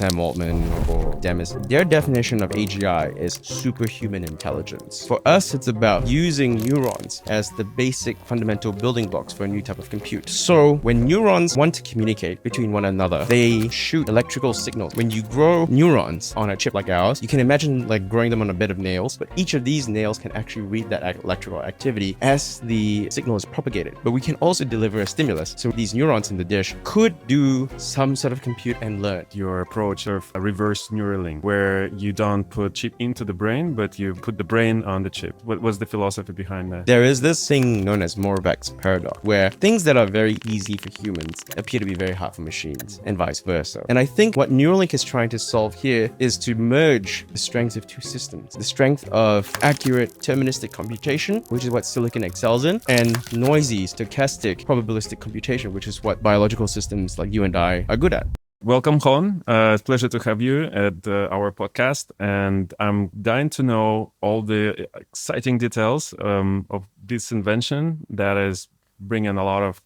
Sam Altman or Demis, their definition of AGI is superhuman intelligence. For us, it's about using neurons as the basic fundamental building blocks for a new type of compute. So when neurons want to communicate between one another, they shoot electrical signals. When you grow neurons on a chip like ours, you can imagine like growing them on a bed of nails, but each of these nails can actually read that electrical activity as the signal is propagated. But we can also deliver a stimulus. So these neurons in the dish could do some sort of compute and learn. Your approach of a reverse Neuralink, where you don't put chip into the brain, but you put the brain on the chip. What was the philosophy behind that? There is this thing known as Moravec's paradox, where things that are very easy for humans appear to be very hard for machines, and vice versa. And I think what Neuralink is trying to solve here is to merge the strengths of two systems. The strength of accurate deterministic computation, which is what silicon excels in, and noisy, stochastic, probabilistic computation, which is what biological systems like you and I are good at. Welcome, Hon. It's a pleasure to have you at our podcast. And I'm dying to know all the exciting details of this invention that is bringing a lot of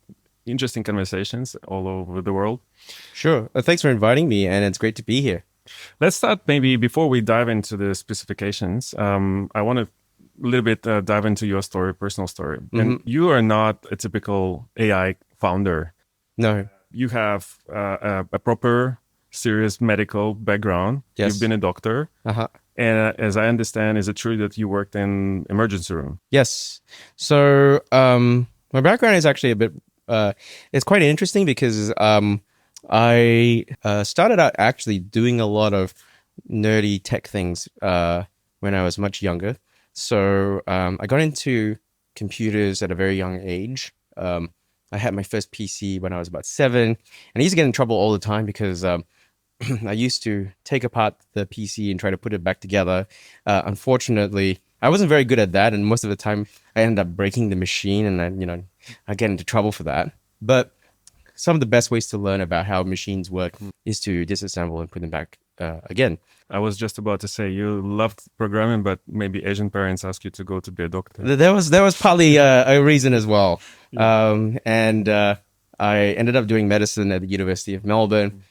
interesting conversations all over the world. Sure. Thanks for inviting me, and it's great to be here. Let's start maybe before we dive into the specifications. I want to a little bit dive into your story, personal story. And you are not a typical AI founder. No. You have a proper, serious medical background. Yes. You've been a doctor. Uh-huh. And as I understand, is it true that you worked in emergency room? Yes. So my background is actually a bit, it's quite interesting because I started out actually doing a lot of nerdy tech things when I was much younger. So I got into computers at a very young age. I had my first PC when I was about 7, and I used to get in trouble all the time because I used to take apart the PC and try to put it back together. Unfortunately, I wasn't very good at that, and most of the time I ended up breaking the machine, and I get into trouble for that. But some of the best ways to learn about how machines work is to disassemble and put them back again. I was just about to say you loved programming, but maybe Asian parents ask you to go to be a doctor. There was probably a reason as well. Yeah. And I ended up doing medicine at the University of Melbourne.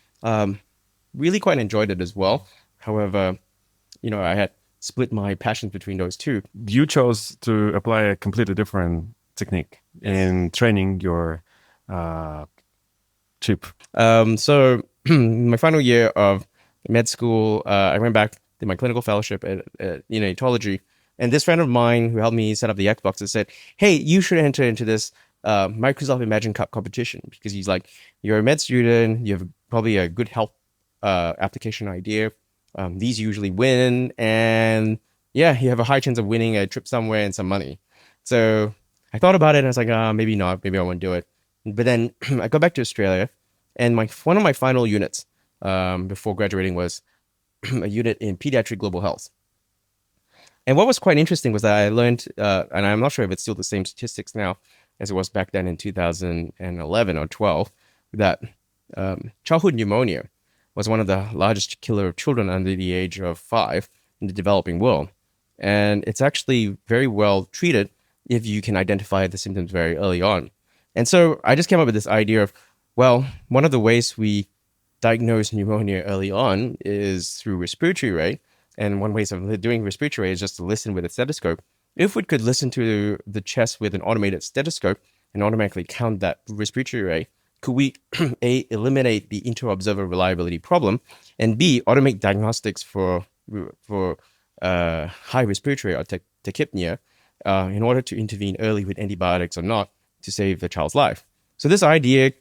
Really quite enjoyed it as well. However, I had split my passions between those two. You chose to apply a completely different technique in training your chip. So my final year of med school, I went back to my clinical fellowship at neonatology. And this friend of mine who helped me set up the Xbox said, hey, you should enter into this Microsoft Imagine Cup competition, because he's like, you're a med student, you have probably a good health application idea. These usually win. And yeah, you have a high chance of winning a trip somewhere and some money. So I thought about it and I was like, maybe not, maybe I won't do it. But then I got back to Australia, and one of my final units before graduating was a unit in pediatric global health. And what was quite interesting was that I learned, and I'm not sure if it's still the same statistics now as it was back then in 2011 or 12, that childhood pneumonia was one of the largest killer of children under the age of 5 in the developing world. And it's actually very well treated if you can identify the symptoms very early on. And so I just came up with this idea of, well, one of the ways we diagnose pneumonia early on is through respiratory rate. And one way of doing respiratory rate is just to listen with a stethoscope. If we could listen to the chest with an automated stethoscope and automatically count that respiratory rate, could we A, eliminate the inter-observer reliability problem, and B, automate diagnostics for high respiratory or tachypnea in order to intervene early with antibiotics or not to save the child's life. So this idea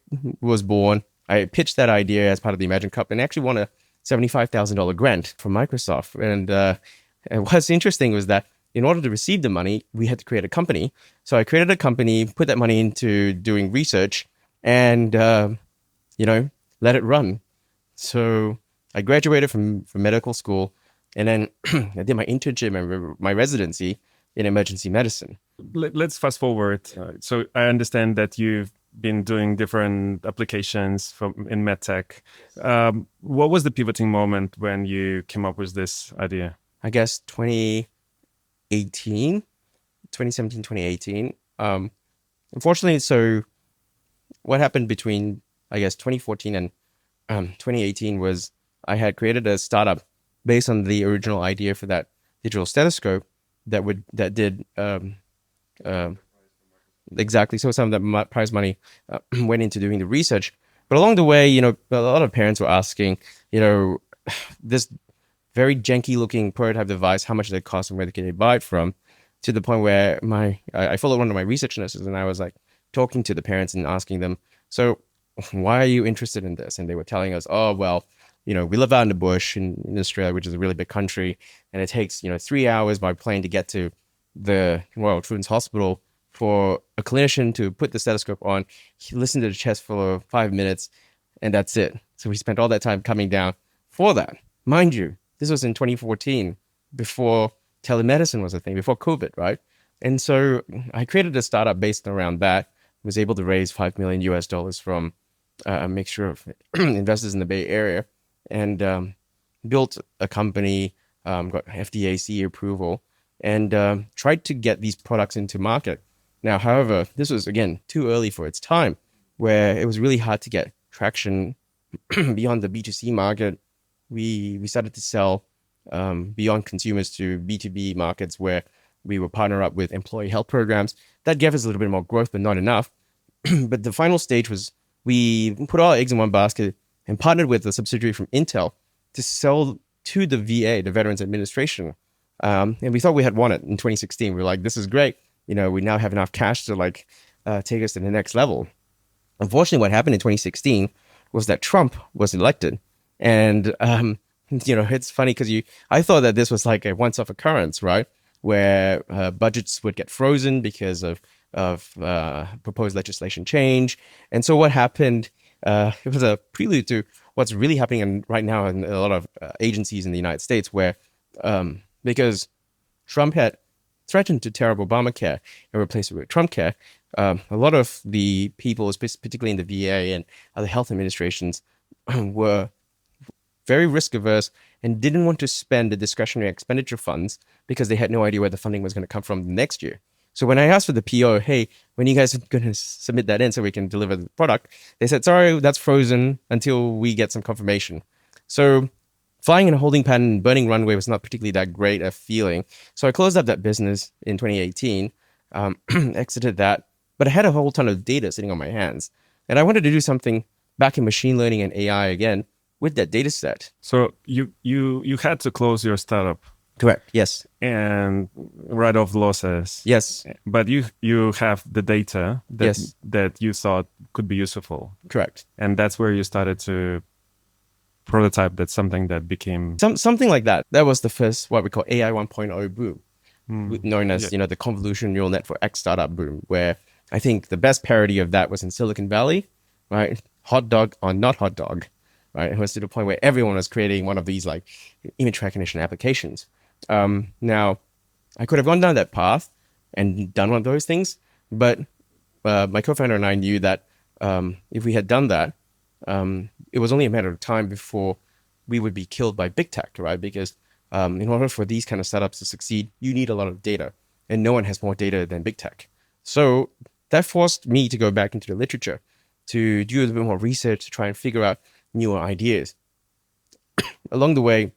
was born. I pitched that idea as part of the Imagine Cup and actually won a $75,000 grant from Microsoft. And what's interesting was that in order to receive the money, we had to create a company. So I created a company, put that money into doing research, and let it run. So I graduated from medical school, and then I did my internship and my residency in emergency medicine. Let's fast forward. So I understand that you've been doing different applications in medtech. What was the pivoting moment when you came up with this idea? I guess 2017, 2018. Unfortunately, so what happened between, I guess, 2014 and 2018 was I had created a startup based on the original idea for that digital stethoscope that did um, exactly. So some of that prize money went into doing the research. But along the way, a lot of parents were asking, this very janky looking prototype device, how much did it cost and where can they buy it from? To the point where I followed one of my research nurses and I was like talking to the parents and asking them, so why are you interested in this? And they were telling us, oh, well, we live out in the bush in Australia, which is a really big country, and it takes, 3 hours by plane to get to the Royal Children's Hospital for a clinician to put the stethoscope on, listen to the chest for 5 minutes, and that's it. So we spent all that time coming down for that. Mind you, this was in 2014, before telemedicine was a thing, before COVID, right? And so I created a startup based around that, was able to raise $5 million US from a mixture of investors in the Bay Area, and built a company, got FDA CE approval, and tried to get these products into market. Now, however, this was, again, too early for its time, where it was really hard to get traction beyond the B2C market. We started to sell beyond consumers to B2B markets, where we would partner up with employee health programs. That gave us a little bit more growth, but not enough. But the final stage was we put all our eggs in one basket and partnered with a subsidiary from Intel to sell to the VA, the Veterans Administration. And we thought we had won it in 2016. We were like, this is great. We now have enough cash to take us to the next level. Unfortunately, what happened in 2016 was that Trump was elected. And, it's funny because I thought that this was like a once-off occurrence, right? Where budgets would get frozen because of proposed legislation change. And so what happened, it was a prelude to what's really happening right now in a lot of agencies in the United States, where because Trump had threatened to tear up Obamacare and replace it with Trumpcare, a lot of the people, particularly in the VA and other health administrations, were very risk averse and didn't want to spend the discretionary expenditure funds because they had no idea where the funding was going to come from next year. So when I asked for the PO, hey, when are you guys going to submit that in so we can deliver the product? They said, sorry, that's frozen until we get some confirmation. So flying in a holding pattern and burning runway was not particularly that great a feeling. So I closed up that business in 2018, exited that, but I had a whole ton of data sitting on my hands. And I wanted to do something back in machine learning and AI again with that data set. So you had to close your startup. Correct. Yes. And write off losses. Yes. But you have the data that you thought could be useful. Correct. And that's where you started to prototype. That's something that became something like that. That was the first what we call AI 1.0 boom, known as the convolutional neural net for X startup boom, where I think the best parody of that was in Silicon Valley, right? Hot dog or not hot dog, right? It was to the point where everyone was creating one of these like image recognition applications. Now, I could have gone down that path and done one of those things, but my co-founder and I knew that if we had done that, it was only a matter of time before we would be killed by big tech, right? Because in order for these kind of startups to succeed, you need a lot of data, and no one has more data than big tech. So that forced me to go back into the literature to do a little bit more research to try and figure out newer ideas. Along the way,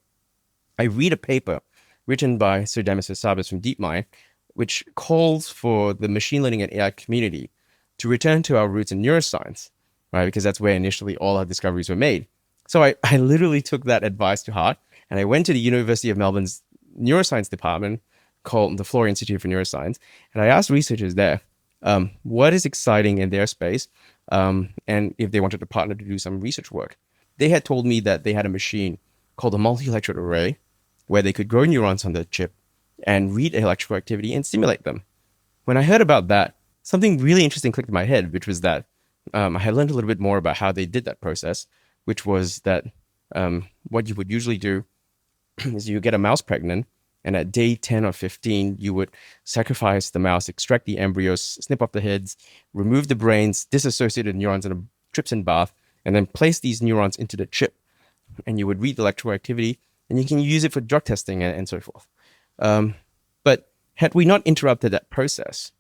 I read a paper written by Sir Demis Sabas from DeepMind, which calls for the machine learning and AI community to return to our roots in neuroscience, right? Because that's where initially all our discoveries were made. So I literally took that advice to heart, and I went to the University of Melbourne's neuroscience department called the Florey Institute for Neuroscience, and I asked researchers there what is exciting in their space, and if they wanted to partner to do some research work. They had told me that they had a machine called a multi-electrode array, where they could grow neurons on the chip and read electrical activity and simulate them. When I heard about that, something really interesting clicked in my head, which was that I had learned a little bit more about how they did that process, which was that what you would usually do is you get a mouse pregnant, and at day 10 or 15, you would sacrifice the mouse, extract the embryos, snip off the heads, remove the brains, disassociate the neurons in a trypsin bath, and then place these neurons into the chip. And you would read the electrical activity, and you can use it for drug testing and so forth. But had we not interrupted that process,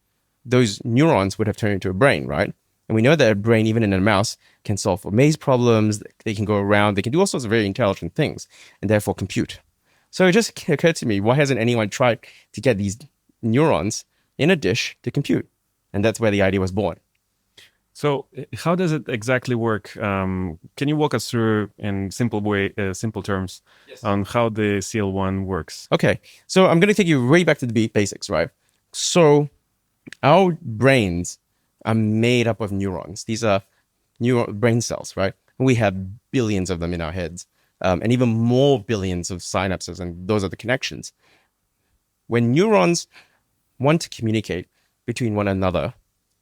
those neurons would have turned into a brain, right? And we know that a brain, even in a mouse, can solve maze problems. They can go around. They can do all sorts of very intelligent things and therefore compute. So it just occurred to me, why hasn't anyone tried to get these neurons in a dish to compute? And that's where the idea was born. So how does it exactly work? Can you walk us through in simple terms, on how the CL1 works? Okay, so I'm going to take you way back to the basics, right? So our brains are made up of neurons. These are brain cells, right? And we have billions of them in our heads, and even more billions of synapses, and those are the connections. When neurons want to communicate between one another,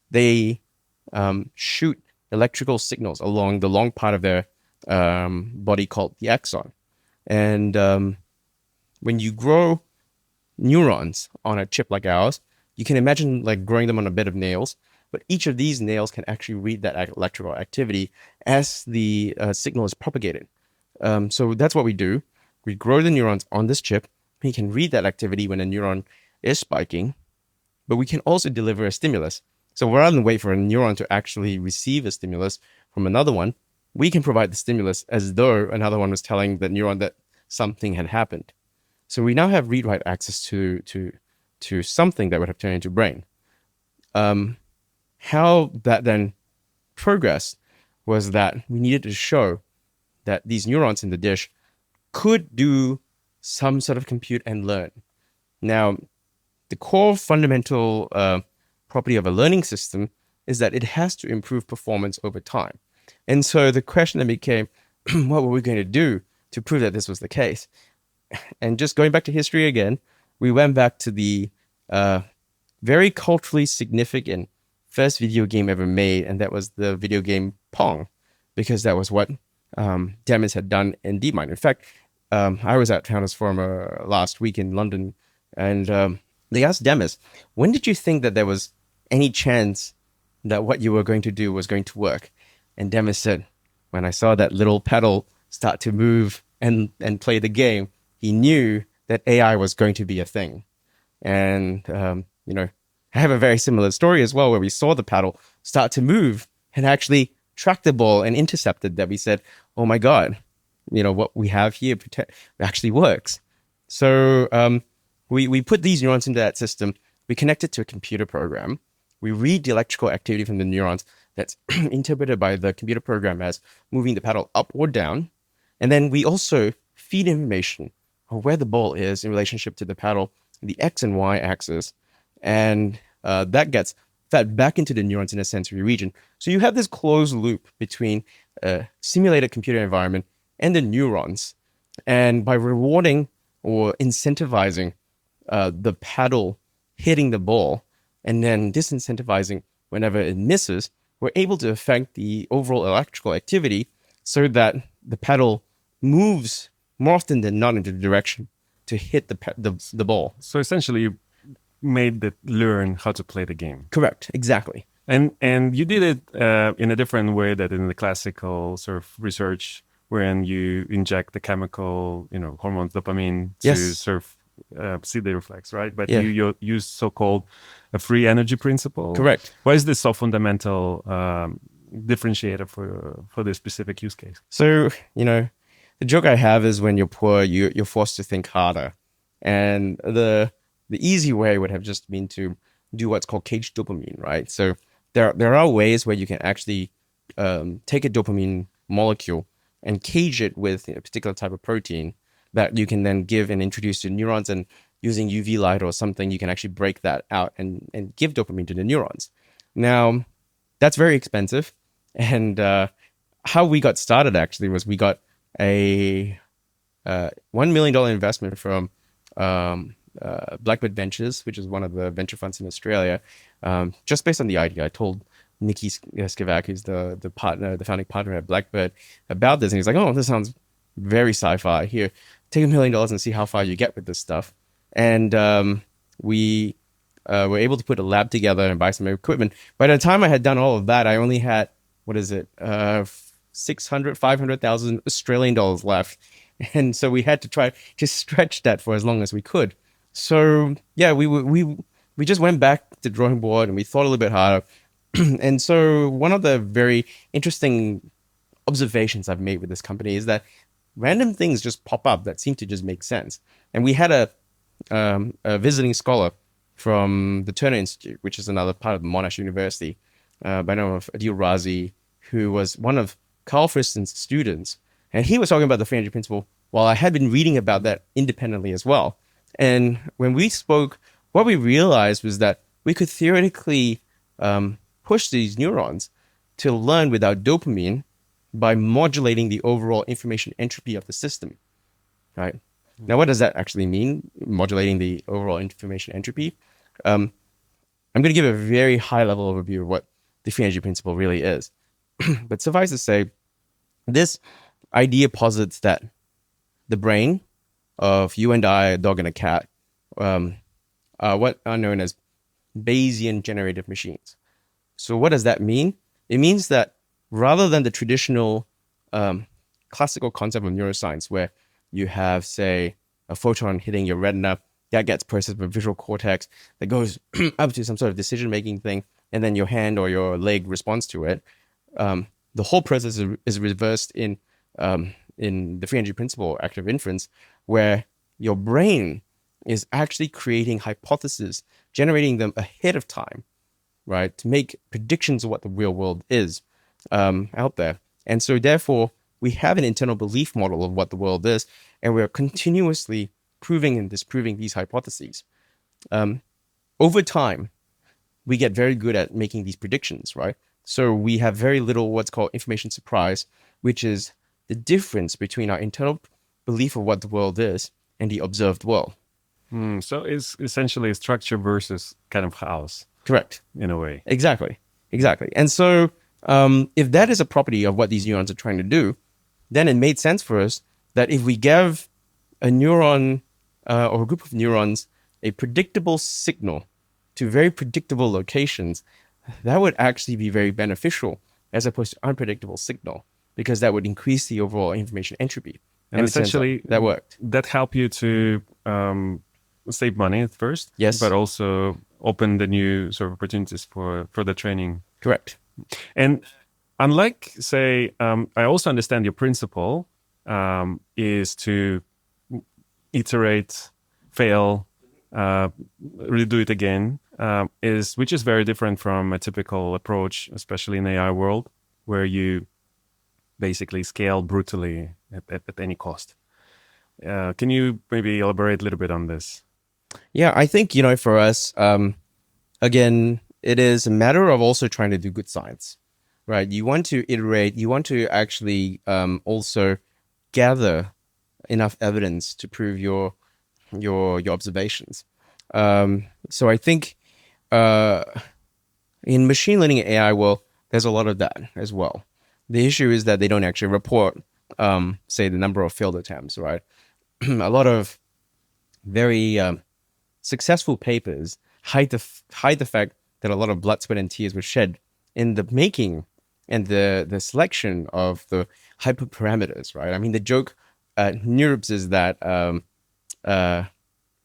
they shoot electrical signals along the long part of their body called the axon. And when you grow neurons on a chip like ours, you can imagine like growing them on a bed of nails, but each of these nails can actually read that electrical activity as the signal is propagated. So that's what we do. We grow the neurons on this chip. We can read that activity when a neuron is spiking, but we can also deliver a stimulus. So rather than wait for a neuron to actually receive a stimulus from another one, we can provide the stimulus as though another one was telling the neuron that something had happened. So we now have read-write access to something that would have turned into brain. How that then progressed was that we needed to show that these neurons in the dish could do some sort of compute and learn. Now, the core fundamental property of a learning system is that it has to improve performance over time. And so the question then became, what were we going to do to prove that this was the case? And just going back to history again, we went back to the very culturally significant first video game ever made, and that was the video game Pong, because that was what Demis had done in DeepMind. In fact, I was at Founders Forum last week in London, and they asked Demis, when did you think that there was any chance that what you were going to do was going to work? And Demis said, when I saw that little pedal start to move and play the game, he knew that AI was going to be a thing. And, I have a very similar story as well, where we saw the paddle start to move and actually track the ball and intercept it, that we said, oh my God, what we have here actually works. So we put these neurons into that system. We connect it to a computer program. We read the electrical activity from the neurons that's interpreted by the computer program as moving the paddle up or down. And then we also feed information on where the ball is in relationship to the paddle, the X and Y axis. And that gets fed back into the neurons in a sensory region. So you have this closed loop between a simulated computer environment and the neurons. And by rewarding or incentivizing the paddle hitting the ball and then disincentivizing whenever it misses, we're able to affect the overall electrical activity so that the paddle moves more often than not into the direction to hit the ball. So essentially, you made it learn how to play the game. Correct, exactly. And you did it in a different way than in the classical sort of research, wherein you inject the chemical, hormones, dopamine, to sort of see the reflex, right? But you use so-called a free energy principle. Correct. Why is this so fundamental differentiator for this specific use case? So, the joke I have is when you're poor, you're forced to think harder. And the easy way would have just been to do what's called caged dopamine, right? So there are ways where you can actually take a dopamine molecule and cage it with a particular type of protein that you can then give and introduce to neurons, and using UV light or something, you can actually break that out and give dopamine to the neurons. Now, that's very expensive. And how we got started actually was we got a $1 million investment from Blackbird Ventures, which is one of the venture funds in Australia, just based on the idea. I told Nikki Skivak, who's the founding partner at Blackbird, about this, and he's like, "Oh, this sounds very sci-fi. Here, take $1 million and see how far you get with this stuff." And we were able to put a lab together and buy some equipment. By the time I had done all of that, I only had 500,000 Australian dollars left, and so we had to try to stretch that for as long as we could. So yeah, we just went back to the drawing board and we thought a little bit harder. And so one of the very interesting observations I've made with this company is that random things just pop up that seem to just make sense. And we had a visiting scholar from the Turner Institute, which is another part of Monash University, by the name of Adil Razi, who was one of Carl Friston's students. And he was talking about the free energy principle while I had been reading about that independently as well. And when we spoke, what we realized was that we could theoretically push these neurons to learn without dopamine by modulating the overall information entropy of the system, right? Now, what does that actually mean, modulating the overall information entropy? I'm going to give a very high-level overview of what the free energy principle really is. But suffice to say, this idea posits that the brain of you and I, a dog and a cat, are what are known as Bayesian generative machines. So what does that mean? It means that rather than the traditional classical concept of neuroscience, where you have, say, a photon hitting your retina, that gets processed by visual cortex, that goes up to some sort of decision-making thing, and then your hand or your leg responds to it. The whole process is reversed in the free energy principle, active inference, where your brain is actually creating hypotheses, generating them ahead of time, right, to make predictions of what the real world is out there. And so therefore, we have an internal belief model of what the world is, and we're continuously proving and disproving these hypotheses. Over time, we get very good at making these predictions, right? So we have very little what's called information surprise, which is the difference between our internal belief of what the world is and the observed world. So it's essentially structure versus kind of chaos. Correct. In a way. Exactly. And so if that is a property of what these neurons are trying to do, then it made sense for us that if we give a neuron or a group of neurons a predictable signal to very predictable locations, that would actually be very beneficial as opposed to unpredictable signal, because that would increase the overall information entropy. And essentially, that worked. That helped you to save money at first, yes, but also open the new sort of opportunities for the training. Correct. And unlike, say, I also understand your principle is to iterate, fail, redo it again, which is very different from a typical approach, especially in AI world, where you basically scale brutally at any cost. Can you maybe elaborate a little bit on this? Yeah, I think, for us, again, it is a matter of also trying to do good science, right? You want to iterate, you want to actually also gather enough evidence to prove your observations. So I think in machine learning and AI, well, there's a lot of that as well. The issue is that they don't actually report, say, the number of failed attempts, right? A lot of very successful papers hide the fact that a lot of blood, sweat, and tears were shed in the making and the selection of the hyperparameters, right? I mean, the joke at NeurIPS is that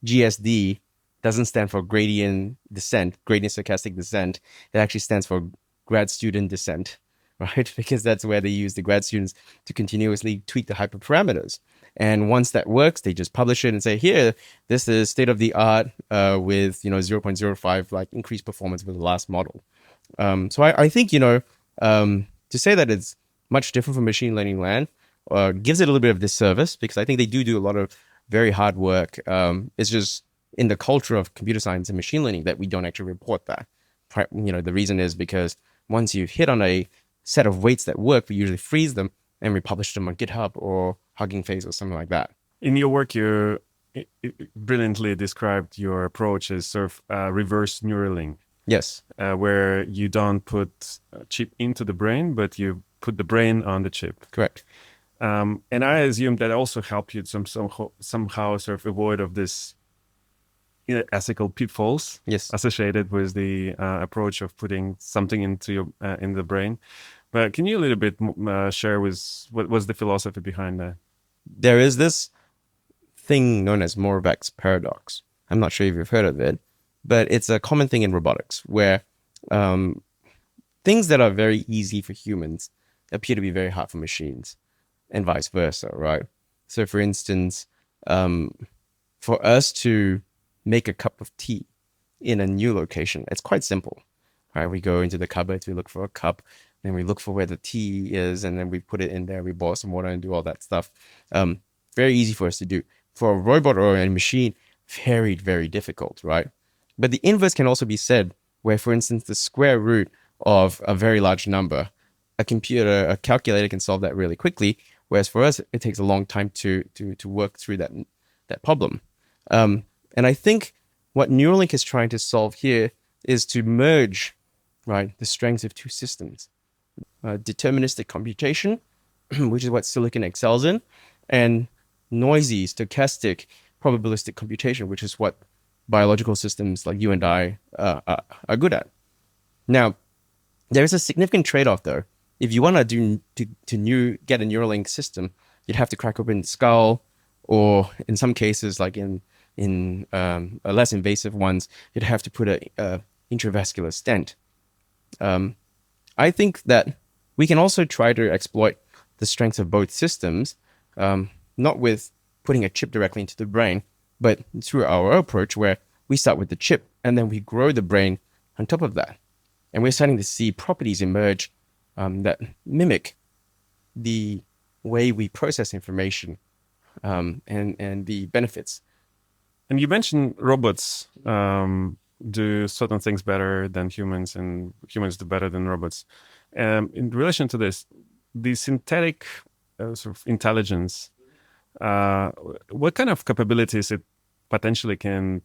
GSD doesn't stand for gradient stochastic descent. It actually stands for grad student descent, right? Because that's where they use the grad students to continuously tweak the hyperparameters. And once that works, they just publish it and say, here, this is state of the art with 0.05 like increased performance with the last model. So I think to say that it's much different from machine learning land gives it a little bit of disservice, because I think they do a lot of very hard work. It's just in the culture of computer science and machine learning that we don't actually report that. The reason is because once you hit on a set of weights that work, we usually freeze them and we publish them on GitHub or Hugging Face or something like that. In your work, you brilliantly described your approach as sort of reverse neuraling. Yes. Where you don't put a chip into the brain, but you put the brain on the chip. Correct. And I assume that also helped you somehow sort of avoid of this ethical pitfalls associated with the approach of putting something into your in the brain. But can you a little bit share with what was the philosophy behind that? There is this thing known as Moravec's paradox. I'm not sure if you've heard of it, but it's a common thing in robotics where things that are very easy for humans appear to be very hard for machines, and vice versa, right? So, for instance, um, for us to make a cup of tea in a new location, it's quite simple, right? We go into the cupboard, we look for a cup, then we look for where the tea is, and then we put it in there. We boil some water and do all that stuff. Very easy for us to do. For a robot or a machine, very, very difficult, right? But the inverse can also be said, where, for instance, the square root of a very large number, a calculator can solve that really quickly. Whereas for us, it takes a long time to work through that problem. And I think what Neuralink is trying to solve here is to merge, right, the strengths of two systems: deterministic computation, which is what silicon excels in, and noisy, stochastic, probabilistic computation, which is what biological systems like you and I are good at. Now, there is a significant trade-off, though. If you want to get a Neuralink system, you'd have to crack open the skull, or in some cases, like in less invasive ones, you'd have to put a intravascular stent. I think that we can also try to exploit the strengths of both systems, not with putting a chip directly into the brain, but through our approach where we start with the chip and then we grow the brain on top of that. And we're starting to see properties emerge that mimic the way we process information, and the benefits. And you mentioned robots do certain things better than humans, and humans do better than robots. In relation to this, the synthetic sort of intelligence, what kind of capabilities it potentially can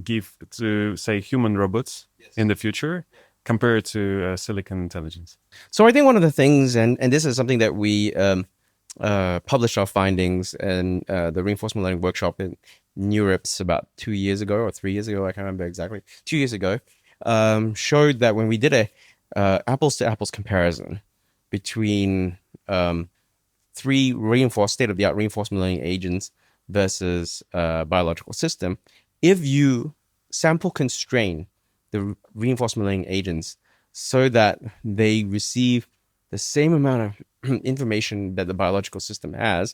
give to, say, human robots in the future compared to silicon intelligence? So I think one of the things, and this is something that we published our findings in the reinforcement learning workshop in NeurIPS about 2 years ago or 3 years ago, I can't remember exactly, 2 years ago, showed that when we did a apples to apples comparison between three state-of-the-art reinforcement learning agents versus a biological system, if you sample constrain the reinforcement learning agents so that they receive the same amount of information that the biological system has,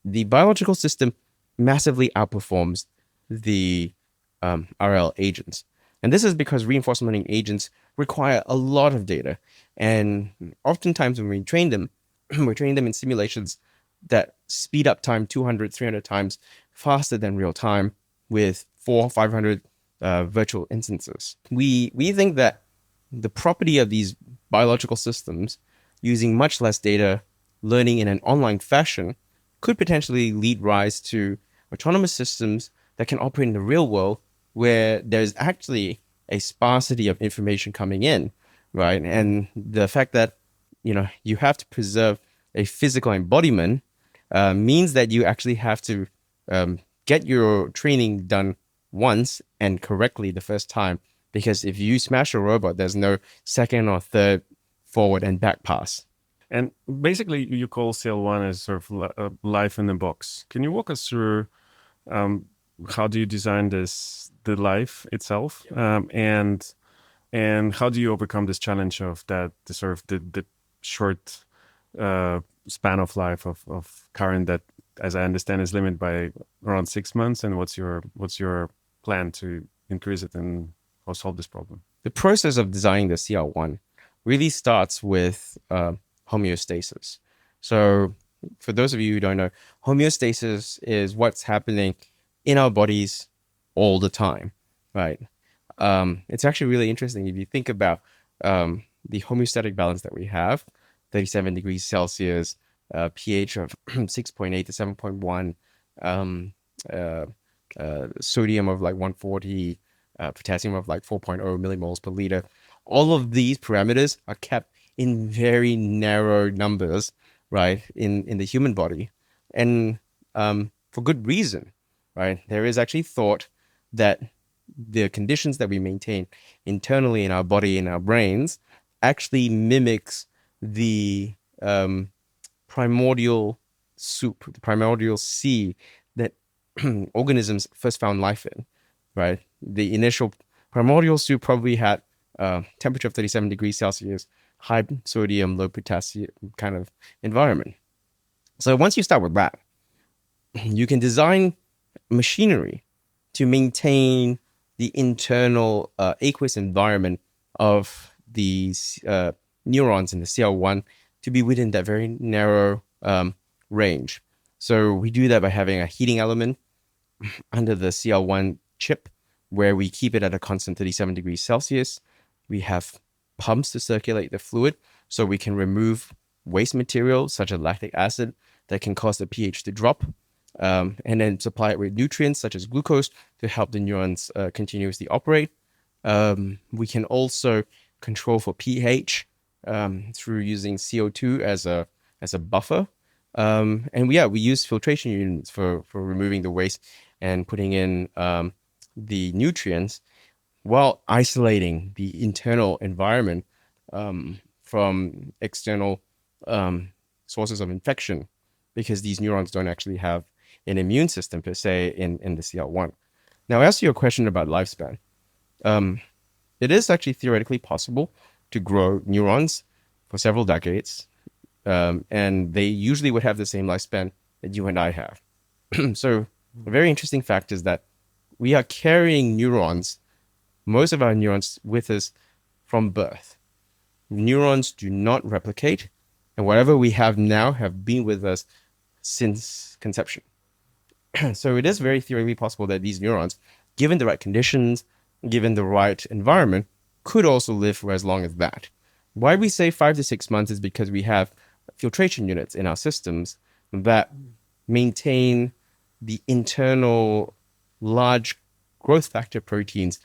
the biological system massively outperforms the RL agents. And this is because reinforcement learning agents require a lot of data. And oftentimes when we train them, we're training them in simulations that speed up time 200, 300 times faster than real time with 400 or 500 virtual instances. We think that the property of these biological systems using much less data, learning in an online fashion, could potentially lead rise to autonomous systems that can operate in the real world where there's actually a sparsity of information coming in, right? And the fact that, you have to preserve a physical embodiment means that you actually have to get your training done once and correctly the first time. Because if you smash a robot, there's no second or third forward and back pass. And basically, you call CL1 as sort of life in the box. Can you walk us through how do you design the life itself, and how do you overcome this challenge of that the short span of life of current that, as I understand, is limited by around 6 months? And what's your plan to increase it and how solve this problem? The process of designing the CL1 really starts with homeostasis. So for those of you who don't know, homeostasis is what's happening in our bodies all the time, right? It's actually really interesting if you think about the homeostatic balance that we have: 37 degrees Celsius, pH of 6.8 to 7.1, sodium of like 140, potassium of like 4.0 millimoles per liter. All of these parameters are kept in very narrow numbers, right, in the human body. And for good reason, right? There is actually thought that the conditions that we maintain internally in our body, in our brains, actually mimics the primordial soup, the primordial sea that organisms first found life in, right? The initial primordial soup probably had temperature of 37 degrees Celsius, high sodium, low potassium kind of environment. So once you start with that, you can design machinery to maintain the internal aqueous environment of these neurons in the CL1 to be within that very narrow range. So we do that by having a heating element under the CL1 chip where we keep it at a constant 37 degrees Celsius. We have pumps to circulate the fluid so we can remove waste material such as lactic acid that can cause the pH to drop, and then supply it with nutrients such as glucose to help the neurons continuously operate. We can also control for pH through using CO2 as a buffer. And we use filtration units for removing the waste and putting in the nutrients while isolating the internal environment from external sources of infection, because these neurons don't actually have an immune system per se in the CL1. Now, as to your question about lifespan, it is actually theoretically possible to grow neurons for several decades, and they usually would have the same lifespan that you and I have. So a very interesting fact is that we are carrying neurons, most of our neurons, with us from birth. Neurons do not replicate, and whatever we have now have been with us since conception. So it is very theoretically possible that these neurons, given the right conditions, given the right environment, could also live for as long as that. Why we say 5 to 6 months is because we have filtration units in our systems that maintain the internal large growth factor proteins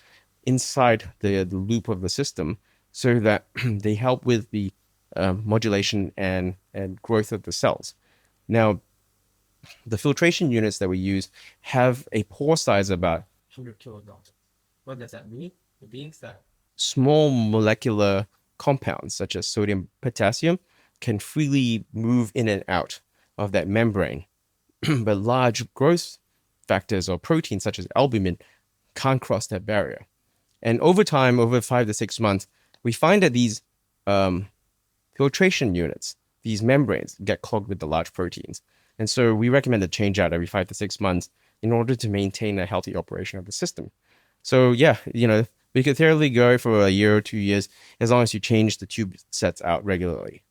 inside the loop of the system so that they help with the modulation and growth of the cells. Now, the filtration units that we use have a pore size about 100 kilodaltons. What does that mean? It means that small molecular compounds such as sodium, potassium can freely move in and out of that membrane. But large growth factors or proteins such as albumin can't cross that barrier. And over time, over 5 to 6 months, we find that these filtration units, these membranes, get clogged with the large proteins. And so we recommend a change out every 5 to 6 months in order to maintain a healthy operation of the system. So yeah, we could theoretically go for a year or 2 years as long as you change the tube sets out regularly.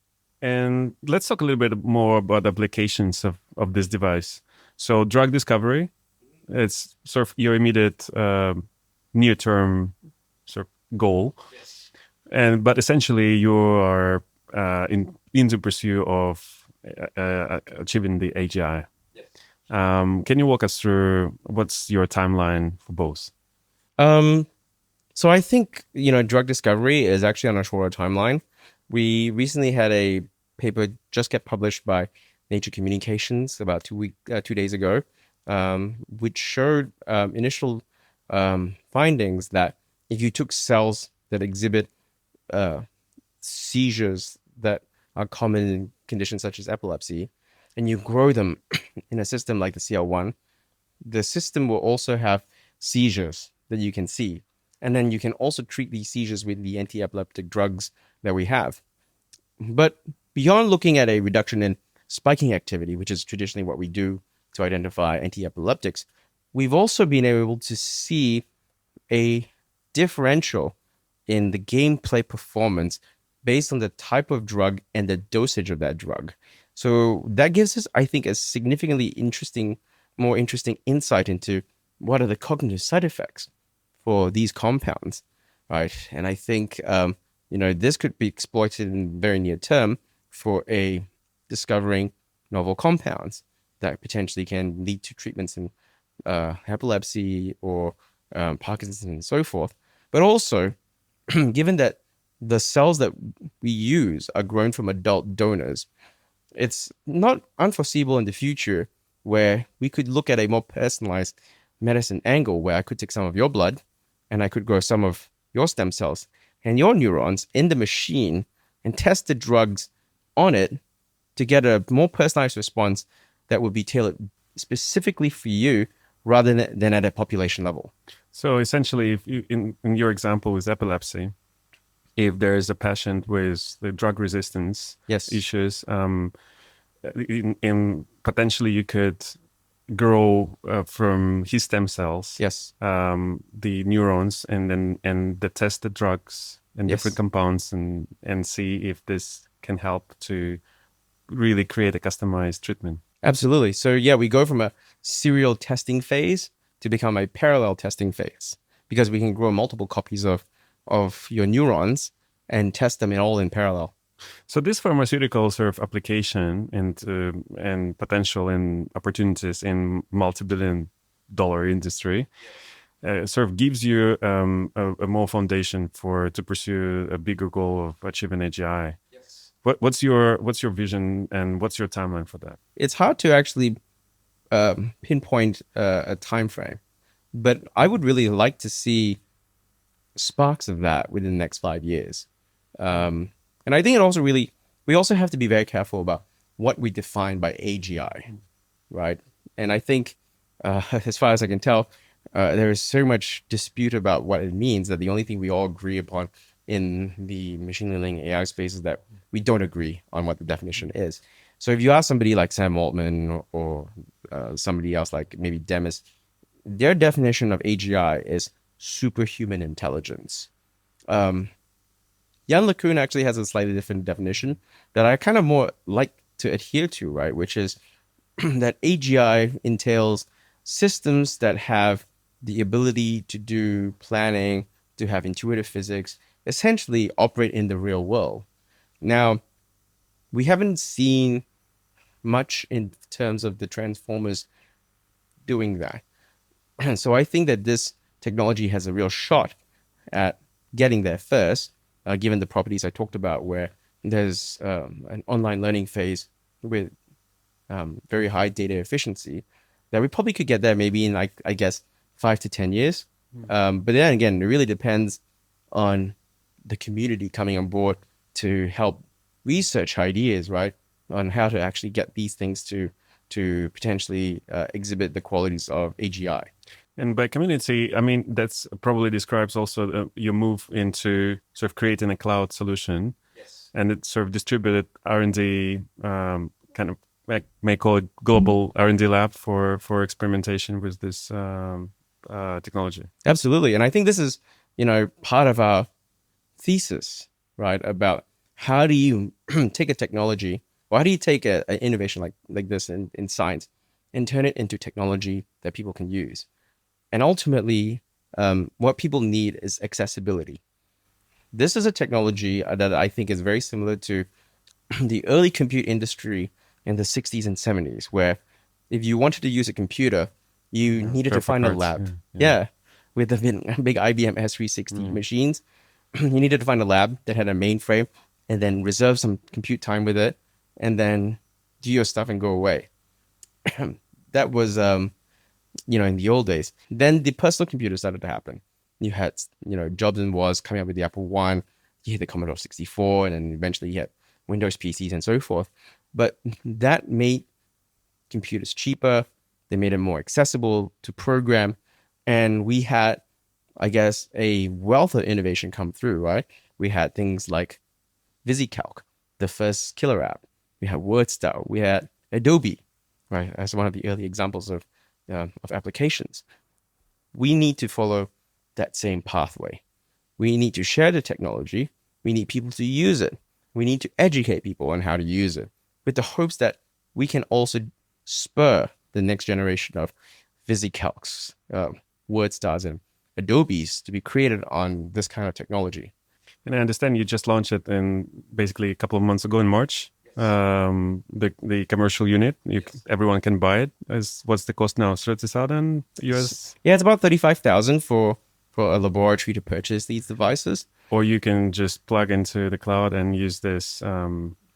And let's talk a little bit more about applications of this device. So drug discovery, it's sort of your immediate near-term sort of goal. Yes. But essentially you are in the pursuit of achieving the AGI. Yes. Can you walk us through what's your timeline for both? So I think, drug discovery is actually on a shorter timeline. We recently had a paper just get published by Nature Communications about 2 days ago, which showed initial findings that if you took cells that exhibit seizures that are common in conditions such as epilepsy, and you grow them in a system like the CL1, the system will also have seizures that you can see. And then you can also treat these seizures with the anti-epileptic drugs that we have. But beyond looking at a reduction in spiking activity, which is traditionally what we do to identify anti-epileptics, we've also been able to see a differential in the gameplay performance based on the type of drug and the dosage of that drug. So that gives us, I think, a significantly more interesting insight into what are the cognitive side effects for these compounds, right? And I think, this could be exploited in the very near term for discovering novel compounds that potentially can lead to treatments in epilepsy or Parkinson's and so forth. But also, given that the cells that we use are grown from adult donors, it's not unforeseeable in the future where we could look at a more personalized medicine angle where I could take some of your blood and I could grow some of your stem cells and your neurons in the machine and test the drugs on it to get a more personalized response that would be tailored specifically for you rather than at a population level. So essentially, if you, in your example with epilepsy, if there is a patient with the drug resistance Yes. issues, in potentially you could grow from his stem cells, Yes. the neurons, and then the test the drugs and Yes. different compounds and see if this can help to really create a customized treatment. Absolutely. So yeah, we go from a serial testing phase to become a parallel testing phase because we can grow multiple copies of your neurons and test them all in parallel. So this pharmaceutical sort of application and potential and opportunities in multi-billion-dollar industry sort of gives you a more foundation to pursue a bigger goal of achieving AGI. Yes. What's your vision and what's your timeline for that? It's hard to actually pinpoint a time frame, but I would really like to see sparks of that within the next 5 years. And I think we also have to be very careful about what we define by AGI, right? And I think, as far as I can tell, there is so much dispute about what it means that the only thing we all agree upon in the machine learning AI space is that we don't agree on what the definition is. So if you ask somebody like Sam Altman or somebody else like maybe Demis, their definition of AGI is superhuman intelligence. Jan LeCun actually has a slightly different definition that I kind of more like to adhere to, right? Which is that AGI entails systems that have the ability to do planning, to have intuitive physics, essentially operate in the real world. Now, we haven't seen much in terms of the Transformers doing that. So I think that this technology has a real shot at getting there first, given the properties I talked about, where there's an online learning phase with very high data efficiency, that we probably could get there maybe in, like, I guess, 5 to 10 years. But then again, it really depends on the community coming on board to help research ideas, right, on how to actually get these things to potentially exhibit the qualities of AGI. And by community, I mean, that's probably describes also your move into sort of creating a cloud solution. Yes. And it's sort of distributed R&D, kind of like may call it global R&D lab for experimentation with this technology. Absolutely. And I think this is, part of our thesis, right, about how do you take a technology, or how do you take an innovation like this in science and turn it into technology that people can use? And ultimately, what people need is accessibility. This is a technology that I think is very similar to the early compute industry in the 60s and 70s, where if you wanted to use a computer, you needed to find a lab. Yeah. With the big IBM S360 machines, you needed to find a lab that had a mainframe and then reserve some compute time with it and then do your stuff and go away. That was, in the old days. Then the personal computer started to happen. You had, Jobs and Woz coming up with the Apple I, you had the Commodore 64, and then eventually you had Windows PCs and so forth. But that made computers cheaper. They made it more accessible to program. And we had, I guess, a wealth of innovation come through, right? We had things like VisiCalc, the first killer app. We had WordStar. We had Adobe, right, as one of the early examples of applications. We need to follow that same pathway. We need to share the technology. We need people to use it. We need to educate people on how to use it, with the hopes that we can also spur the next generation of VisiCalcs, WordStars, and Adobes to be created on this kind of technology. And I understand you just launched it in basically a couple of months ago in March. The commercial unit, everyone can buy it. What's the cost now? 30,000 US? Yeah, it's about 35,000 for a laboratory to purchase these devices. Or you can just plug into the cloud and use this.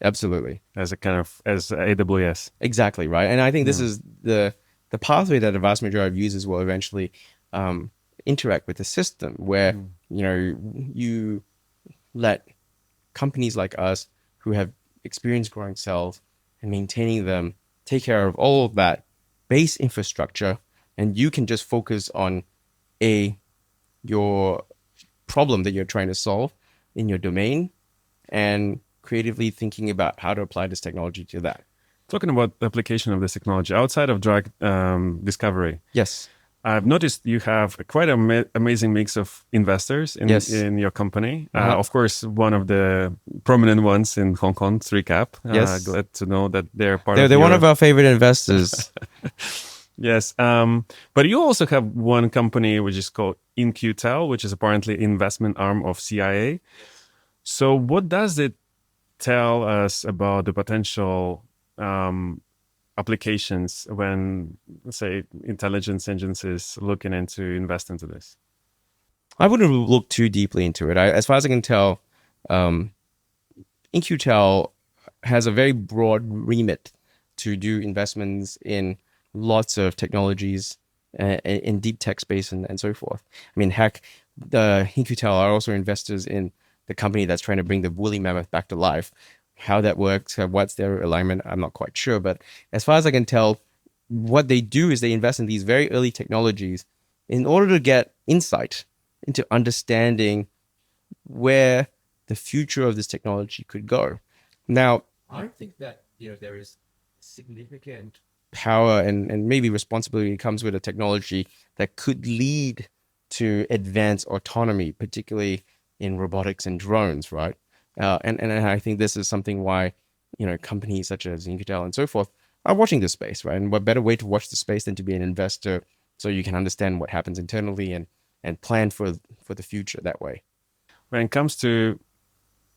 Absolutely. As AWS. Exactly, right. And I think this is the pathway that the vast majority of users will eventually interact with the system, where you let companies like us who have experience growing cells and maintaining them take care of all of that base infrastructure, and you can just focus on your problem that you're trying to solve, in your domain and creatively thinking about how to apply this technology to that. Talking about the application of this technology outside of drug discovery, Yes. I've noticed you have quite an amazing mix of investors Yes. in your company. Uh-huh. Of course, one of the prominent ones in Hong Kong, 3Cap. Yes. Glad to know that they're part They're of one your... of our favorite investors. Yes. But you also have one company which is called InQtel, which is apparently investment arm of CIA. So what does it tell us about the potential applications when, say, intelligence agencies looking into invest into this? I wouldn't look too deeply into it. As far as I can tell, InQtel has a very broad remit to do investments in lots of technologies in deep tech space and so forth. I mean, heck, the InQtel are also investors in the company that's trying to bring the woolly mammoth back to life. How that works, what's their alignment, I'm not quite sure. But as far as I can tell, what they do is they invest in these very early technologies in order to get insight into understanding where the future of this technology could go. Now, I think that there is significant power and maybe responsibility comes with a technology that could lead to advanced autonomy, particularly in robotics and drones, right? And I think this is something why companies such as Intel and so forth are watching this space, right? And what better way to watch the space than to be an investor, so you can understand what happens internally and plan for the future that way. When it comes to,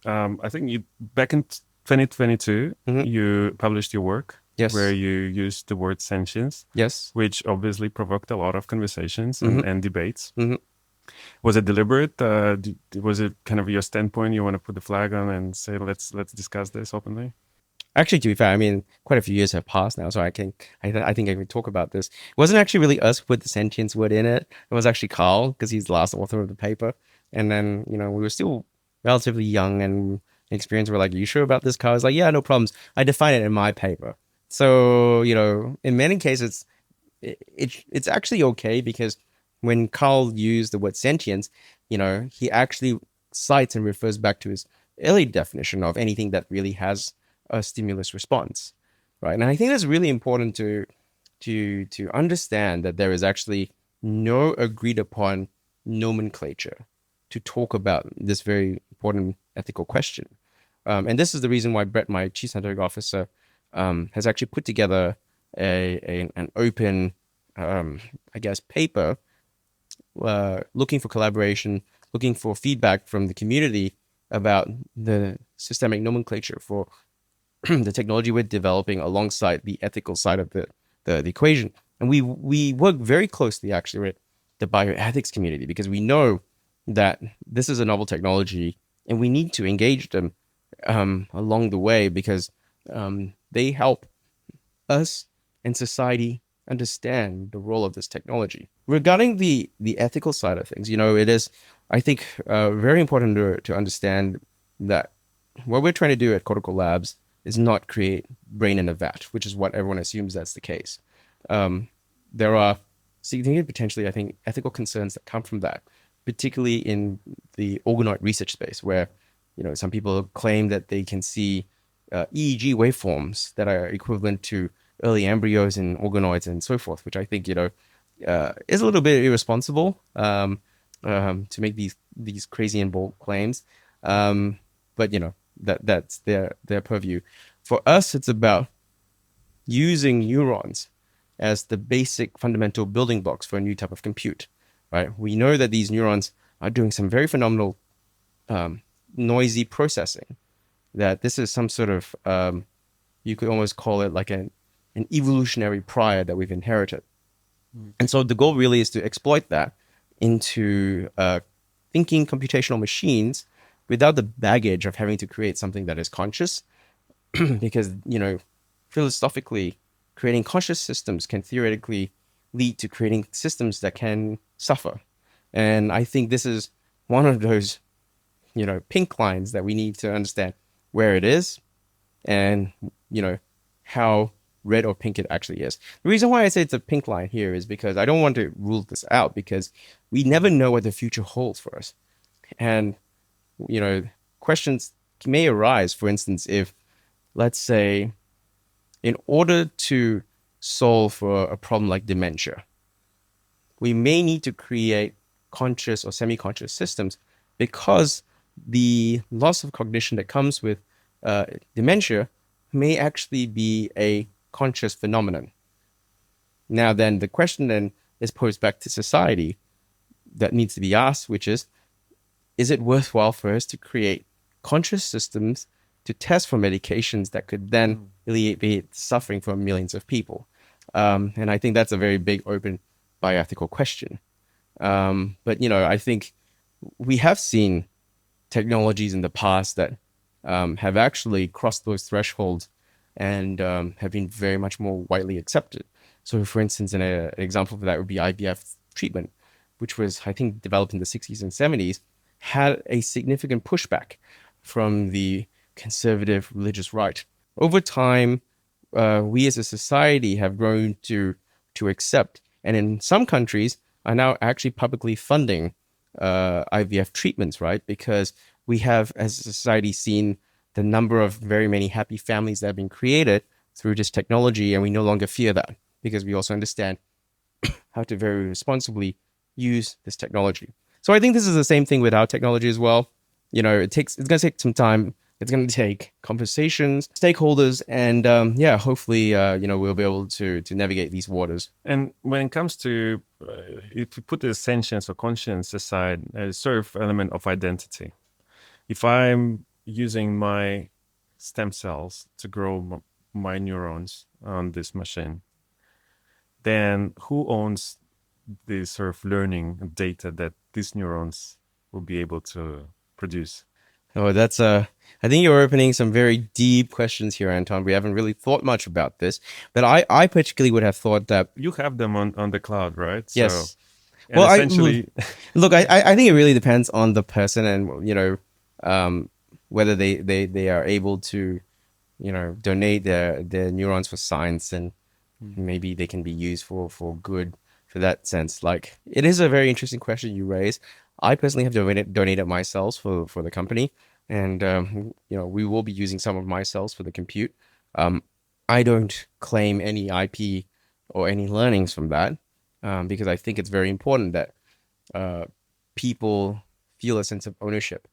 I think you back in 2022, Mhm. you published your work Yes. where you used the word sentience, Yes. which obviously provoked a lot of conversations Mhm. and debates. Mhm. Was it deliberate? Was it kind of your standpoint you want to put the flag on and say, let's discuss this openly? Actually, to be fair, I mean, quite a few years have passed now, so I think I can talk about this. It wasn't actually really us who put the sentience word in it. It was actually Carl, because he's the last author of the paper. And then, we were still relatively young and experienced. We're like, "Are you sure about this, Carl?" I was like, "Yeah, no problems. I define it in my paper." So, in many cases, it's actually okay because when Carl used the word sentience, he actually cites and refers back to his early definition of anything that really has a stimulus response, right? And I think that's really important to understand that there is actually no agreed upon nomenclature to talk about this very important ethical question. And this is the reason why Brett, my chief scientific officer, has actually put together an open, I guess, paper looking for collaboration, looking for feedback from the community about the systemic nomenclature for the technology we're developing alongside the ethical side of the equation. And we work very closely actually with the bioethics community because we know that this is a novel technology and we need to engage them along the way because they help us and society understand the role of this technology. Regarding the ethical side of things, it is, I think, very important to understand that what we're trying to do at Cortical Labs is not create brain in a vat, which is what everyone assumes that's the case. There are significant, potentially, I think, ethical concerns that come from that, particularly in the organoid research space, where some people claim that they can see EEG waveforms that are equivalent to early embryos and organoids and so forth, which I think is a little bit irresponsible to make these crazy and bold claims. But that's their purview. For us, it's about using neurons as the basic fundamental building blocks for a new type of compute, right? We know that these neurons are doing some very phenomenal noisy processing, that this is some sort of you could almost call it like an evolutionary prior that we've inherited. And so the goal really is to exploit that into thinking computational machines without the baggage of having to create something that is conscious. Because, philosophically, creating conscious systems can theoretically lead to creating systems that can suffer. And I think this is one of those, pink lines that we need to understand where it is and, how red or pink it actually is. The reason why I say it's a pink line here is because I don't want to rule this out because we never know what the future holds for us. And questions may arise. For instance, if, let's say, in order to solve for a problem like dementia, we may need to create conscious or semi-conscious systems, because the loss of cognition that comes with dementia may actually be a conscious phenomenon. Now, then the question then is posed back to society that needs to be asked, which is it worthwhile for us to create conscious systems to test for medications that could then alleviate suffering for millions of people? And I think that's a very big, open, bioethical question. But, I think we have seen technologies in the past that have actually crossed those thresholds and have been very much more widely accepted. So, for instance, an example of that would be IVF treatment, which was, I think, developed in the 60s and 70s, had a significant pushback from the conservative religious right. Over time, we as a society have grown to accept, and in some countries are now actually publicly funding IVF treatments, right? Because we have, as a society, seen the number of very many happy families that have been created through this technology, and we no longer fear that, because we also understand how to very responsibly use this technology. So I think this is the same thing with our technology as well. It's going to take some time. It's going to take conversations, stakeholders, and hopefully, we'll be able to navigate these waters. And when it comes to, if we put the sentience or conscience aside, a sort of element of identity. If I'm using my stem cells to grow my neurons on this machine, then who owns the sort of learning data that these neurons will be able to produce? Oh, that's I think you're opening some very deep questions here, Anton. We haven't really thought much about this, but I particularly would have thought that you have them on the cloud, right? Yes. So, well, essentially, I think it really depends on the person, and whether they are able to donate their neurons for science, and maybe they can be used for good, for that sense. Like, it is a very interesting question you raise. I personally have donated my cells for the company, and we will be using some of my cells for the compute. I don't claim any IP or any learnings from that, because I think it's very important that people feel a sense of ownership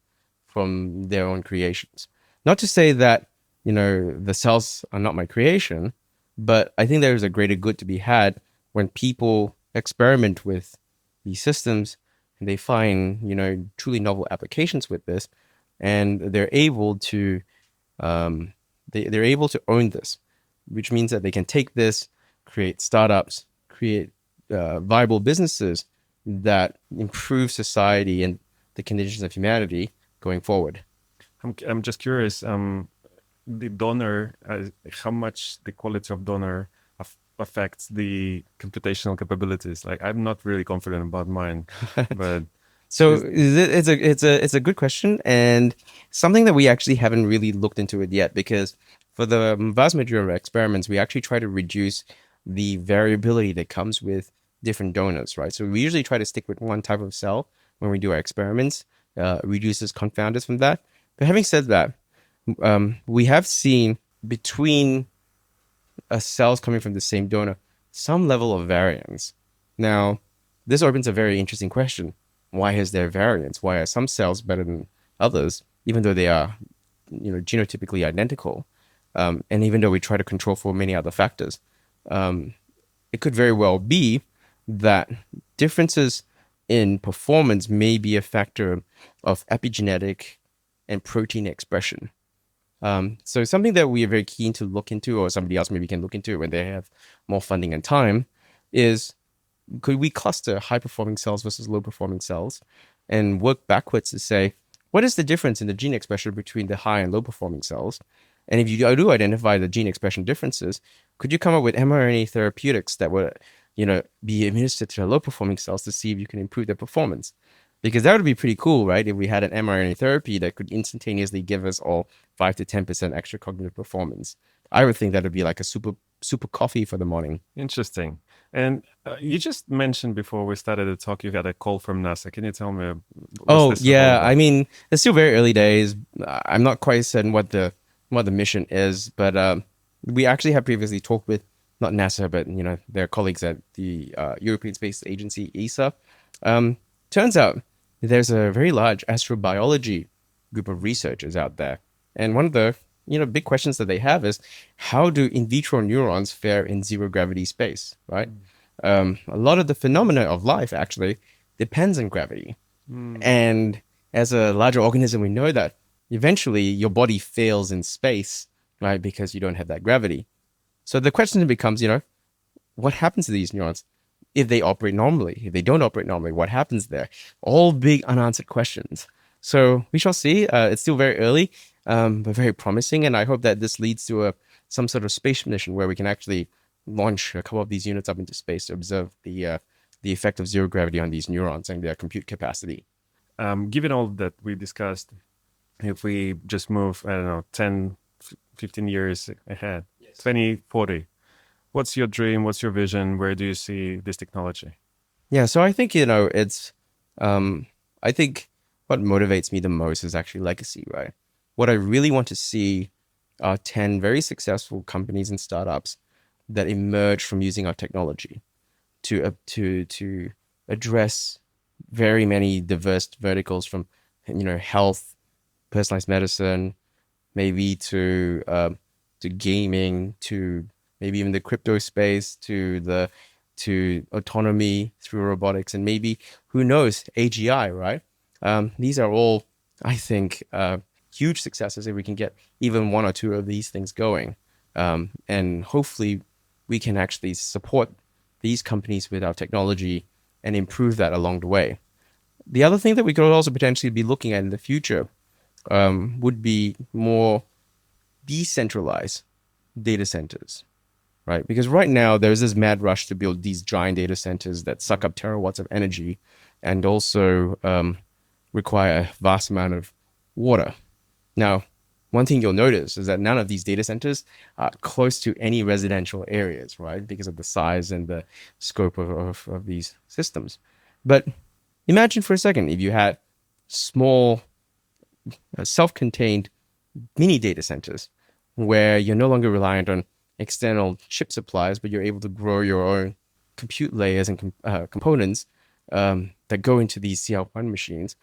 from their own creations. Not to say that the cells are not my creation, but I think there's a greater good to be had when people experiment with these systems and they find truly novel applications with this, and they're able to they're able to own this, which means that they can take this, create startups, create viable businesses that improve society and the conditions of humanity going forward. I'm just curious, the donor, how much the quality of donor affects the computational capabilities. Like, I'm not really confident about mine, but so it's a good question, and something that we actually haven't really looked into it yet, because for the vast majority of our experiments, we actually try to reduce the variability that comes with different donors, right? So we usually try to stick with one type of cell when we do our experiments, reduces confounders from that. But having said that, we have seen between cells coming from the same donor some level of variance. Now, this opens a very interesting question. Why is there variance? Why are some cells better than others, even though they are genotypically identical? And even though we try to control for many other factors, it could very well be that differences in performance may be a factor of epigenetic and protein expression. So something that we are very keen to look into, or somebody else maybe can look into when they have more funding and time, is could we cluster high-performing cells versus low-performing cells and work backwards to say, what is the difference in the gene expression between the high and low-performing cells? And if you do identify the gene expression differences, could you come up with mRNA therapeutics that would be administered to the low-performing cells to see if you can improve their performance? Because that would be pretty cool, right? If we had an mRNA therapy that could instantaneously give us all 5 to 10% extra cognitive performance. I would think that would be like a super super coffee for the morning. Interesting. And you just mentioned before we started to talk, you got a call from NASA. Can you tell me what's Oh this all yeah, I about? mean it's still very early days. I'm not quite certain what the mission is, but we actually have previously talked with not NASA, but their colleagues at the European Space Agency (ESA). Um, Turns out there's a very large astrobiology group of researchers out there, and one of the big questions that they have is how do in vitro neurons fare in zero gravity space, right? A lot of the phenomena of life actually depends on gravity. Mm. And as a larger organism, we know that eventually your body fails in space, right? Because you don't have that gravity. So the question becomes, what happens to these neurons if they operate normally? If they don't operate normally, what happens there? All big unanswered questions. So we shall see. It's still very early, but very promising. And I hope that this leads to some sort of space mission where we can actually launch a couple of these units up into space to observe the effect of zero gravity on these neurons and their compute capacity. Given all that we discussed, if we just move, I don't know, 10, 15 years ahead, Yes. 2040, what's your dream? What's your vision? Where do you see this technology? Yeah, so I think, it's I think what motivates me the most is actually legacy, right? What I really want to see are 10 very successful companies and startups that emerge from using our technology to address very many diverse verticals from health, personalized medicine, maybe to gaming, to maybe even the crypto space, to autonomy through robotics, and maybe who knows AGI, right? These are all, I think, huge successes if we can get even one or two of these things going, and hopefully we can actually support these companies with our technology and improve that along the way. The other thing that we could also potentially be looking at in the future would be more decentralized data centers, right? Because right now there's this mad rush to build these giant data centers that suck up terawatts of energy and also require a vast amount of water. Now, one thing you'll notice is that none of these data centers are close to any residential areas, right? Because of the size and the scope of these systems. But imagine for a second if you had small, self-contained mini data centers where you're no longer reliant on external chip supplies, but you're able to grow your own compute layers and components that go into these CL1 machines.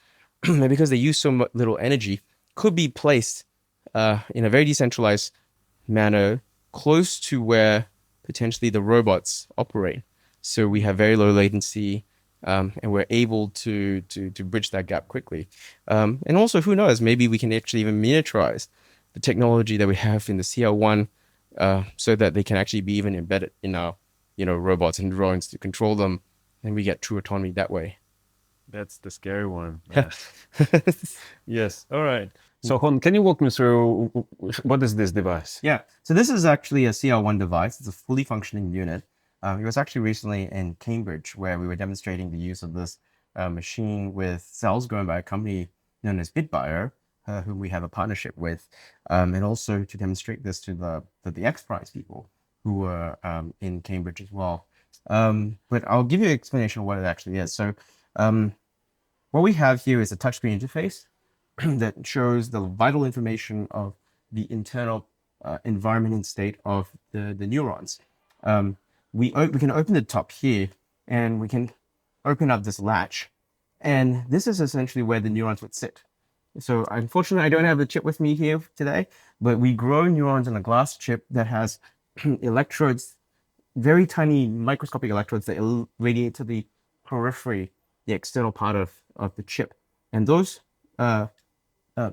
And because they use so little energy, could be placed in a very decentralized manner close to where potentially the robots operate. So we have very low latency, and we're able to bridge that gap quickly. And also, who knows, maybe we can actually even miniaturize the technology that we have in the CL1 so that they can actually be even embedded in our robots and drones to control them, and we get true autonomy that way. That's the scary one. Yes. All right. So, Hon, can you walk me through what is this device? Yeah. So this is actually a CL1 device. It's a fully functioning unit. It was actually recently in Cambridge where we were demonstrating the use of this machine with cells grown by a company known as BitBio, whom we have a partnership with, and also to demonstrate this to the X Prize people who were in Cambridge as well. But I'll give you an explanation of what it actually is. So what we have here is a touchscreen interface that shows the vital information of the internal environment and state of the neurons. We can open the top here and we can open up this latch. And this is essentially where the neurons would sit. So unfortunately, I don't have the chip with me here today, but we grow neurons in a glass chip that has electrodes, very tiny microscopic electrodes that radiate to the periphery, the external part of the chip. And those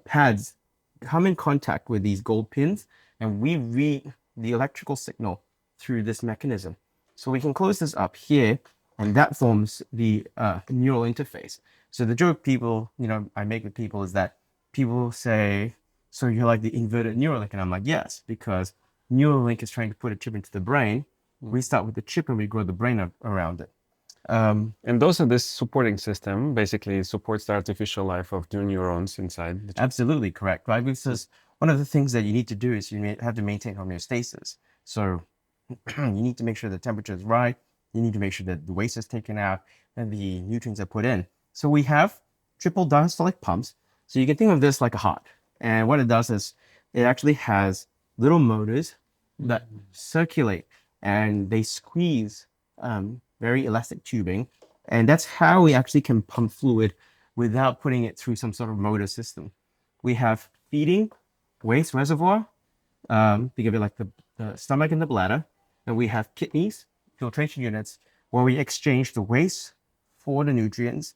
pads come in contact with these gold pins, and we read the electrical signal through this mechanism. So we can close this up here, and that forms the neural interface. So the joke I make with people is that people say, so you're like the inverted Neuralink? And I'm like, yes, because Neuralink is trying to put a chip into the brain. We start with the chip and we grow the brain around it. And also, this supporting system basically supports the artificial life of new neurons inside the chip. Absolutely correct, right? Because one of the things that you need to do is you have to maintain homeostasis. So you need to make sure the temperature is right. You need to make sure that the waste is taken out and the nutrients are put in. So we have triple diastolic pumps. So you can think of this like a heart. And what it does is it actually has little motors that circulate and they squeeze very elastic tubing. And that's how we actually can pump fluid without putting it through some sort of motor system. We have feeding waste reservoir. Think of it like the stomach and the bladder. And we have kidneys, filtration units, where we exchange the waste for the nutrients.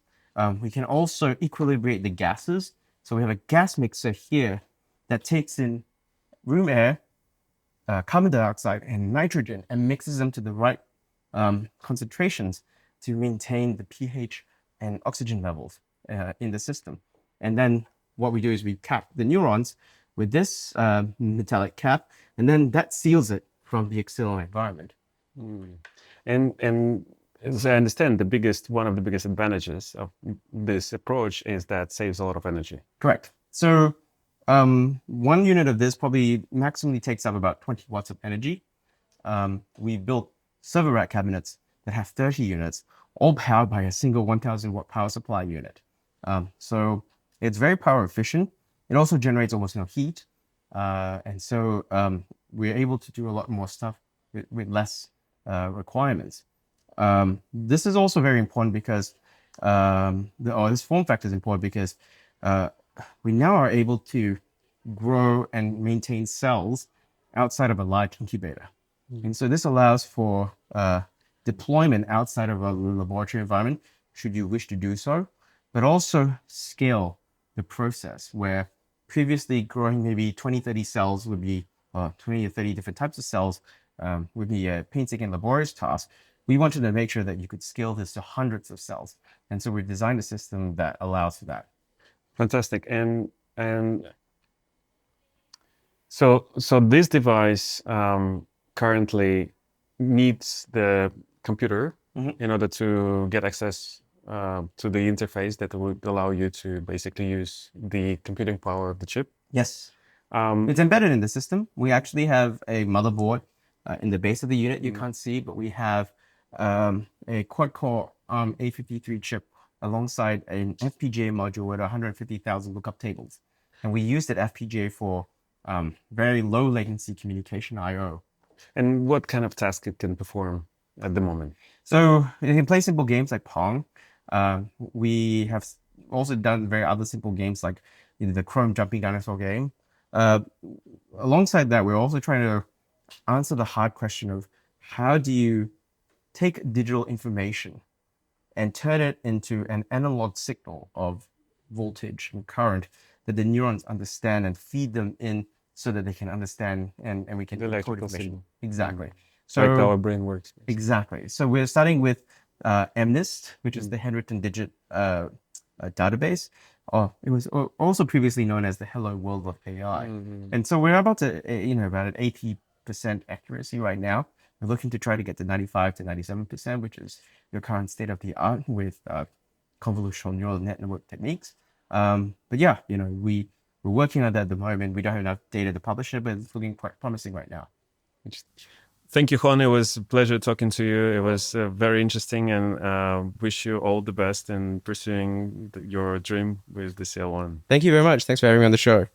We can also equilibrate the gases. So we have a gas mixer here that takes in room air, carbon dioxide, and nitrogen and mixes them to the right concentrations to maintain the pH and oxygen levels in the system. And then what we do is we cap the neurons with this metallic cap, and then that seals it from the external environment. And as I understand, one of the biggest advantages of this approach is that saves a lot of energy. Correct. So one unit of this probably maximally takes up about 20 watts of energy. We built server rack cabinets that have 30 units, all powered by a single 1000 watt power supply unit. So it's very power efficient. It also generates almost no heat. And so we're able to do a lot more stuff with less requirements. This is also very important because this form factor is important because we now are able to grow and maintain cells outside of a large incubator. And so this allows for deployment outside of a laboratory environment, should you wish to do so, but also scale the process where previously growing maybe 20, 30 cells would be, 20 or 30 different types of cells would be a painstaking and laborious task. We wanted to make sure that you could scale this to hundreds of cells. And so we've designed a system that allows for that. Fantastic. And so this device currently needs the computer in order to get access to the interface that would allow you to basically use the computing power of the chip. Yes. It's embedded in the system. We actually have a motherboard in the base of the unit you can't see, but we have a quad-core A53 chip alongside an FPGA module with 150,000 lookup tables. And we use that FPGA for very low latency communication I/O. And what kind of task it can perform at the moment? So you can play simple games like Pong. We have also done very other simple games like the Chrome jumping dinosaur game. Alongside that, we're also trying to answer the hard question of how do you take digital information and turn it into an analog signal of voltage and current that the neurons understand and feed them in so that they can understand and we can electrical code information. signal. Exactly. So like our brain works. Exactly. So we're starting with MNIST, which is the handwritten digit database. It was also previously known as the Hello World of AI. And so we're about to, about an 80% accuracy right now. We're looking to try to get to 95 to 97%, which is your current state of the art with convolutional neural network techniques. But yeah, we're working on that at the moment. We don't have enough data to publish it, but it's looking quite promising right now. Thank you, Hon. It was a pleasure talking to you. It was very interesting, and wish you all the best in pursuing your dream with the CL1. Thank you very much. Thanks for having me on the show.